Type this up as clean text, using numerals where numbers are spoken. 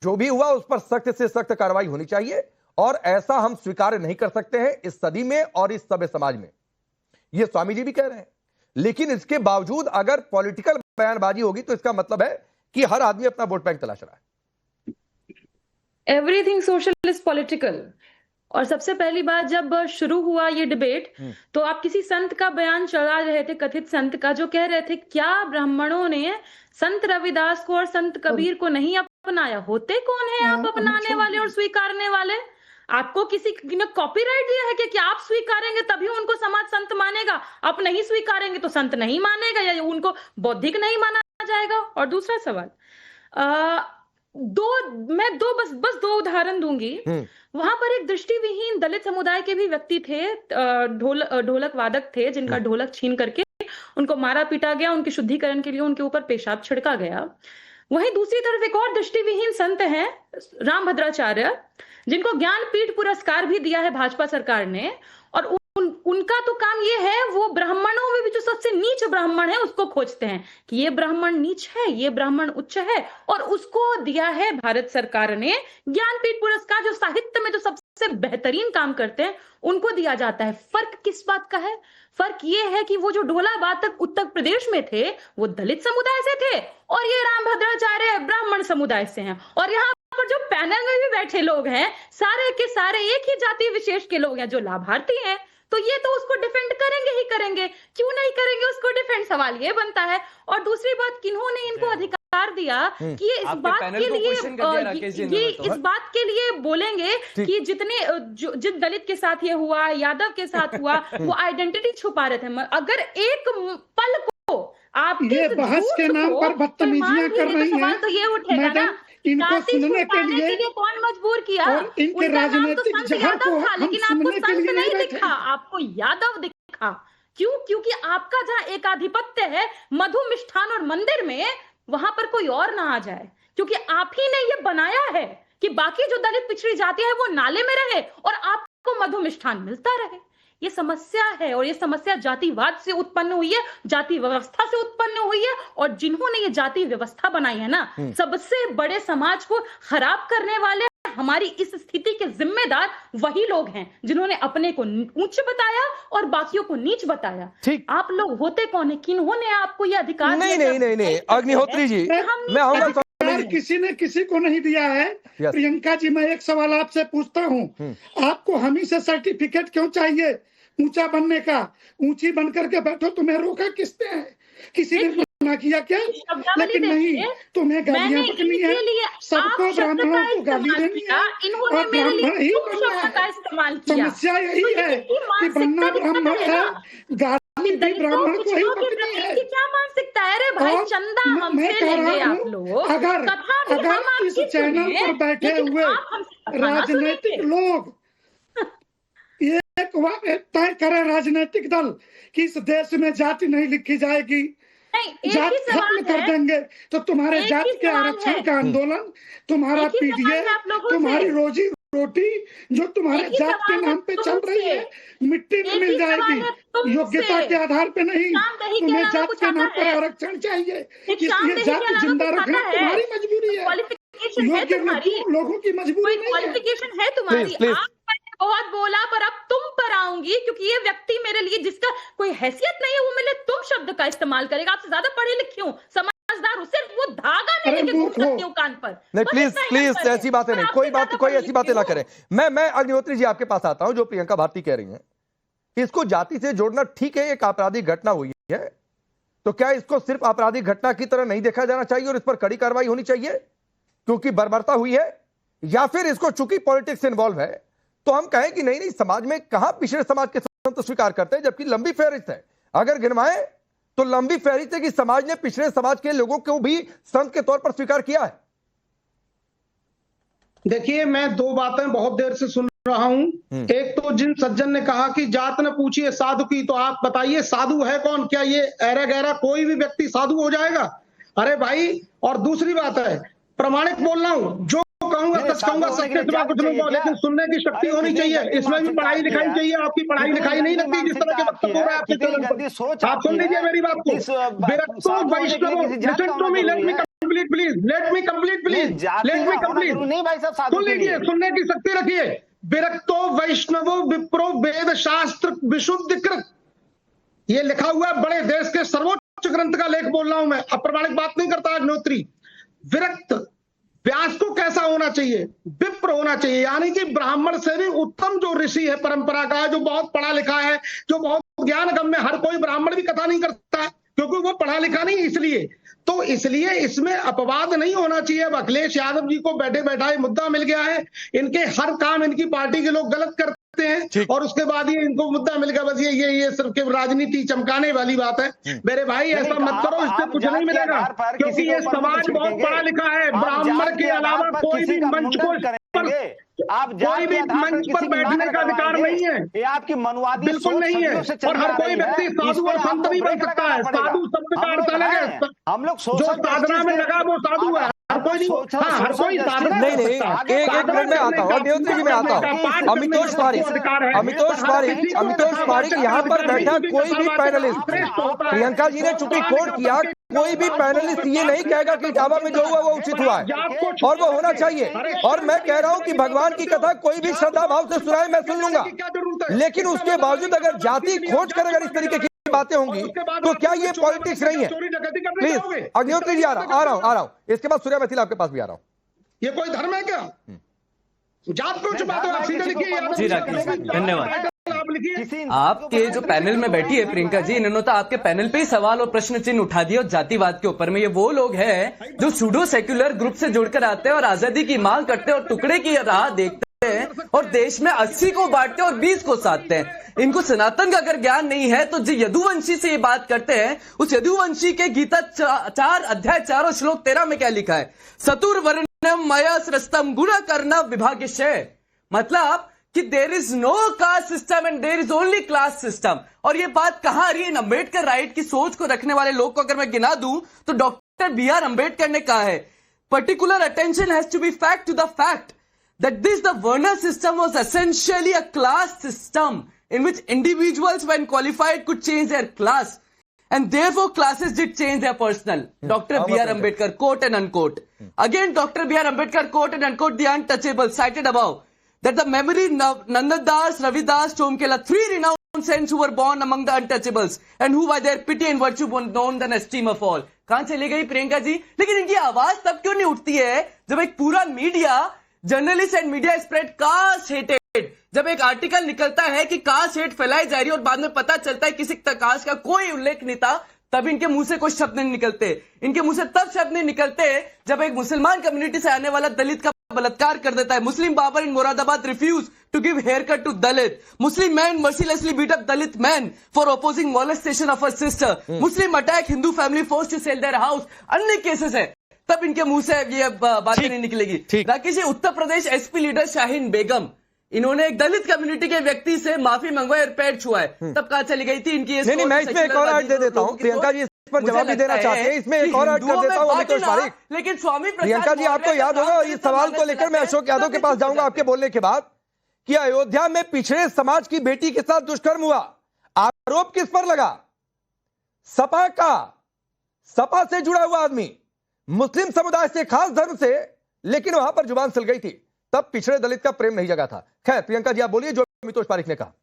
जो भी हुआ उस पर सख्त से सख्त कार्रवाई होनी चाहिए और ऐसा हम स्वीकार नहीं कर सकते हैं इस सदी में और इस सभ्य समाज में। ये स्वामी जी भी कह रहे हैं। लेकिन इसके बावजूद अगर पॉलिटिकल बयानबाजी होगी तो इसका मतलब है कि हर आदमी अपना वोट बैंक तलाश रहा है। Everything social is political. और सबसे पहली बात, जब शुरू हुआ ये डिबेट तो आप किसी संत का बयान चला रहे थे, कथित संत का, जो कह रहे थे क्या ब्राह्मणों ने संत रविदास को और संत कबीर को नहीं अपनाया? होते कौन है आप अपनाने वाले और स्वीकारने वाले? आपको किसी ने कॉपीराइट दिया है कि आप स्वीकारेंगे तभी उनको समाज संत मानेगा, आप नहीं स्वीकारेंगे तो संत नहीं मानेगा या उनको बौद्धिक नहीं माना जाएगा? और दूसरा सवाल, मैं बस दो उदाहरण दूंगी। वहां पर एक दृष्टिविहीन दलित समुदाय के भी व्यक्ति थे, ढोलक वादक थे, जिनका ढोलक छीन करके उनको मारा पीटा गया, उनके शुद्धिकरण के लिए उनके ऊपर पेशाब छिड़का गया। वहीं दूसरी तरफ एक और दृष्टिविहीन संत हैं, रामभद्राचार्य, जिनको ज्ञानपीठ पुरस्कार भी दिया है भाजपा सरकार ने। और उनका तो काम ये है, वो ब्राह्मणों में भी जो सबसे नीच ब्राह्मण है उसको खोजते हैं कि ये ब्राह्मण नीच है, ये ब्राह्मण उच्च है, और उसको दिया है भारत सरकार ने ज्ञानपीठ पुरस्कार। जो साहित्य में जो सबसे बेहतरीन काम करते हैं उनको दिया जाता है। फर्क किस बात का है? फर्क ये है कि वो जो ढोला वादक उत्तर प्रदेश में थे वो दलित समुदाय से थे और ये रामभद्राचार्य ब्राह्मण समुदाय से हैं। और यहाँ पर जो पैनल में भी बैठे लोग हैं सारे के सारे एक ही जाति विशेष के लोग हैं जो लाभार्थी हैं। तो ये तो उसको डिफेंड करेंगे ही करेंगे, क्यों नहीं करेंगे उसको डिफेंड? सवाल ये बनता है। और दूसरी बात, किन्होंने इनको अधिकार दिया कि ये इस बात के लिए बोलेंगे कि जिस दलित के साथ ये हुआ, यादव के साथ हुआ, वो आइडेंटिटी छुपा रहे थे। अगर एक पल को आप ये बहस के नाम पर बदतमीजियां कर रही हैं, तो ये उठेगा ना, इनको सुनने के लिए कौन मजबूर किया? और इनके राजनीतिक जहर को हम सुनने के लिए नहीं दिखा, आपको यादव दिखा। क्यों? क्योंकि आपका जहां एकाधिपत्य है मधु मिष्ठान और मंदिर में, वहां पर कोई और ना आ जाए, क्योंकि आप ही ने ये बनाया है कि बाकी जो दलित पिछड़ी जाति है वो नाले में रहे और आपको मधु मिष्ठान मिलता रहे। ये समस्या है और ये समस्या जातिवाद से उत्पन्न हुई है, जाति व्यवस्था से उत्पन्न हुई है। और जिन्होंने ये जाति व्यवस्था बनाई है ना, सबसे बड़े समाज को खराब करने वाले, हमारी इस स्थिति के जिम्मेदार वही लोग हैं जिन्होंने अपने को उच्च बताया और बाकियों को नीच बताया। आप लोग होते कौन है? किन्होंने आपको ये अधिकार? नहीं अग्निहोत्री जी, मैं आऊंगा। किसी ने किसी को नहीं दिया है। प्रियंका जी, मैं एक सवाल आपसे पूछता हूँ, आपको हम ही से सर्टिफिकेट क्यों चाहिए ऊंचा बनने का? ऊंची बनकर के बैठो, तुम्हें रोका किसने है? किसी ने मना किया क्या? लेकिन नहीं, तुम्हें गालियां बकनी है, सबको ब्राह्मणों को गाली देनी है और ब्राह्मण ही बनना है। समस्या यही है कि बनना ब्राह्मण है, गाली भी ब्राह्मण को ही बकनी है। क्या मानसिकता है? अरे भाई चंदा हमसे लेंगे आप लोग। अगर इस चैनल पर बैठे हुए राजनीतिक लोग एक तय करे, राजनीतिक दल, कि इस देश में जाति नहीं लिखी जाएगी, जात खत्म कर देंगे, तो तुम्हारे जात के आरक्षण का आंदोलन, तुम्हारा पीडीए, तुम्हारी रोजी रोटी जो तुम्हारे जात के नाम पे चल रही है मिट्टी में मिल जाएगी। योग्यता के आधार पे नहीं, तुम्हें जात के नाम पर आरक्षण चाहिए, इसलिए जात जिंदा रखना तुम्हारी मजबूरी है, योग्य लोगों की मजबूरी नहीं है। तुम्हारी बहुत बोला, पर अब तुम पर आऊंगी, क्योंकि ये व्यक्ति मेरे लिए जिसका कोई हैसियत नहीं है वो मेरे तुम शब्द का इस्तेमाल करेगा। आपसे ज्यादा पढ़ी लिखी हूँ, समझदार हूँ, सिर्फ वो धागा नहीं लेके घूम सकती हूँ कान पर। नहीं, प्लीज ऐसी बातें नहीं, कोई ऐसी बातें ना करें। मैं अग्निहोत्री जी आपके पास आता हूं। जो प्रियंका भारती कह रही है, इसको जाति से जोड़ना ठीक है, एक आपराधिक घटना हुई है, तो क्या इसको सिर्फ आपराधिक घटना की तरह नहीं देखा जाना चाहिए और इस पर कड़ी कार्रवाई होनी चाहिए क्योंकि बर्बरता हुई है? या फिर इसको चूंकि पॉलिटिक्स इन्वॉल्व है तो हम कहें कि नहीं, समाज में कहां पिछड़े समाज के संत स्वीकार करते हैं, जबकि लंबी फहरिस्त है। अगर गिनवाएं तो लंबी फहरिस्त है कि समाज ने पिछड़े समाज के लोगों को भी संत के तौर पर स्वीकार किया है। देखिए, मैं दो बातें बहुत देर से सुन रहा हूं। एक तो जिन सज्जन ने कहा कि जात न पूछिए साधु की, तो आप बताइए साधु है कौन? क्या ये ऐरा गहरा कोई भी व्यक्ति साधु हो जाएगा? अरे भाई, और दूसरी बात है, प्रमाणिक बोल रहा हूं, जो कहूंगा सच कहूंगा, सत्य सिवा कुछ नहीं, लेकिन सुनने की शक्ति होनी चाहिए। इसमें भी पढ़ाई लिखाई चाहिए। आपकी पढ़ाई लिखाई नहीं लगती जिस तरह के वक्तव्य हो रहा है आपके चैनल पर। आप सुन लीजिए मेरी बात को। Complete please, let me complete please, let me complete. नहीं भाई साहब, साधु सुन के लिए। लीजिए, सुनने की शक्ति रखिए। विरक्तो वैष्णवो विप्रो वेद शास्त्र विशुद्ध कृत, ये लिखा हुआ है, बड़े देश के सर्वोच्च ग्रंथ का लेख बोल रहा हूं मैं, अप्रामाणिक बात नहीं करता अग्निहोत्री। विरक्त व्यास को कैसा होना चाहिए? विप्र होना चाहिए, यानी कि ब्राह्मण से भी उत्तम जो ऋषि है परंपरा का, जो बहुत पढ़ा लिखा है, जो बहुत ज्ञान गम्य। हर कोई ब्राह्मण भी कथा नहीं करता है क्योंकि वो पढ़ा लिखा नहीं, इसलिए तो इसलिए इसमें अपवाद नहीं होना चाहिए। अब अखिलेश यादव जी को बैठे बैठाए मुद्दा मिल गया है, इनके हर काम इनकी पार्टी के लोग गलत करते हैं और उसके बाद ये इनको मुद्दा मिल गया, बस ये सिर्फ केवल राजनीति चमकाने वाली बात है। मेरे भाई ऐसा मत करो, इससे कुछ नहीं मिलेगा, क्योंकि ये समाज बहुत पढ़ा लिखा है। ब्राह्मण के अलावा कोई भी मंच को आप कोई भी मंच पर बैठने का अधिकार नहीं है, ये आपकी मनवादी बिल्कुल नहीं है। और हर कोई व्यक्ति साधु और संत नहीं बन सकता है। साधु शब्द का अर्थ अलग है, हम लोग जो साधना में लगा वो साधु है, हर कोई नहीं। हाँ, हर कोई साधना नहीं नहीं, एक मिनट में आता हूँ, अग्निहोत्री जी में आता हूँ। अमितोष पारिक यहाँ पर बैठा कोई भी पैनलिस्ट, प्रियंका जी ने चूंकि कोट किया, कोई भी पैनलिस्ट ये नहीं कहेगा कि इटावा में जो हुआ वो उचित हुआ है और वो होना चाहिए। और मैं कह रहा हूं कि भगवान की कथा कोई भी श्रद्धा भाव से सुनाए, मैं सुन लूंगा, लेकिन उसके बावजूद अगर जाति खोज कर अगर इस तरीके की बातें होंगी तो क्या ये पॉलिटिक्स नहीं है? प्लीज अग्निहोत्री जी, आ रहा हूं, इसके बाद सूर्या मैथिल आपके पास भी आ रहा हूं। ये कोई धर्म है क्या? जात को छुपा दो, आप सीधे लिखिए। धन्यवाद। आपके जो पैनल में बैठी है प्रियंका जी, इन्होंने तो आपके पैनल पे ही सवाल और प्रश्न चिन्ह उठा दिया और जातिवाद के ऊपर में। ये वो लोग हैं जो सूडो सेक्युलर ग्रुप से जुड़कर आते हैं और आजादी की मांग करते हैं और टुकड़े की राह देखते हैं और देश में 80 को बांटते हैं और 20 को साधते हैं। इनको सनातन का अगर ज्ञान नहीं है तो जो यदुवंशी से ये बात करते हैं, उस यदुवंशी के गीता 4 अध्याय 4 श्लोक 13 में क्या लिखा है? सतुर्वर्णम मया सृष्टम गुण कर्णा विभागशय, मतलब कि there is no caste system and there is only class system. और ये बात कहां आ रही है? अम्बेडकर राइट की सोच को रखने वाले लोग को अगर मैं गिना दूं तो डॉक्टर BR अम्बेडकर ने कहा है, particular attention has to be fact to the fact that this the varna system was essentially a class system in which individuals when qualified could change their class and therefore classes did change their personal. Dr. B.R. Ambedkar, quote and unquote. Again Dr. B.R. Ambedkar, quote and unquote, the untouchable cited above that the memory Nandadas, Ravidas, Chomkela, 3 renowned saints who were born among the untouchables and who by their pity and virtue were known than esteem of all. कहां चली गई प्रियंका जी? लेकिन इनकी आवाज तब क्यों नहीं उठती है जब एक पूरा media, journalist and media spread caste हेटेड, जब एक आर्टिकल निकलता है कि कास्ट हेट फैलाई जा रही है और बाद में पता चलता है किसी कास्ट का कोई उल्लेख नहीं था, तब इनके मुंह से कोई शब्द नहीं निकलते। इनके मुंह से तब शब्द नहीं निकलते जब एक मुसलमान कम्युनिटी से आने वाला दलित का बलात्कार कर देता है। Muslim Babar in Moradabad refuse to give hair cut to Dalit. Muslim man mercilessly beat up Dalit man for opposing molestation of a sister. Muslim attack Hindu family force to sell their house. अन्य केसेस है, तब इनके मुंह से ये बातें नहीं निकलेगी। राकेश जी, उत्तर प्रदेश SP लीडर शाहीन बेगम, इन्होंने एक दलित कम्युनिटी के व्यक्ति से माफी मंगवाई और पैर छुआए, तब कहां चली गई थी इनकी? नहीं, मैं इसमें एक और ऐड दे देता हूं, प्रियंका जी इस पर जवाब भी देना चाहते हैं, इसमें एक और ऐड कर देता हूं अमितोष पारिक। लेकिन स्वामी प्रियंका जी, आपको याद होगा, और इस सवाल को लेकर मैं अशोक यादव के पास जाऊंगा आपके बोलने के बाद, कि अयोध्या में पिछड़े समाज की बेटी के साथ दुष्कर्म हुआ, आरोप किस पर लगा? सपा का, सपा से जुड़ा हुआ आदमी, मुस्लिम समुदाय से, खास धर्म से, लेकिन वहां पर जुबान सल गई थी, तब पिछड़े दलित का प्रेम नहीं जगा था। खैर प्रियंका जी आप बोलिए जो अमितोष पारिक ने कहा।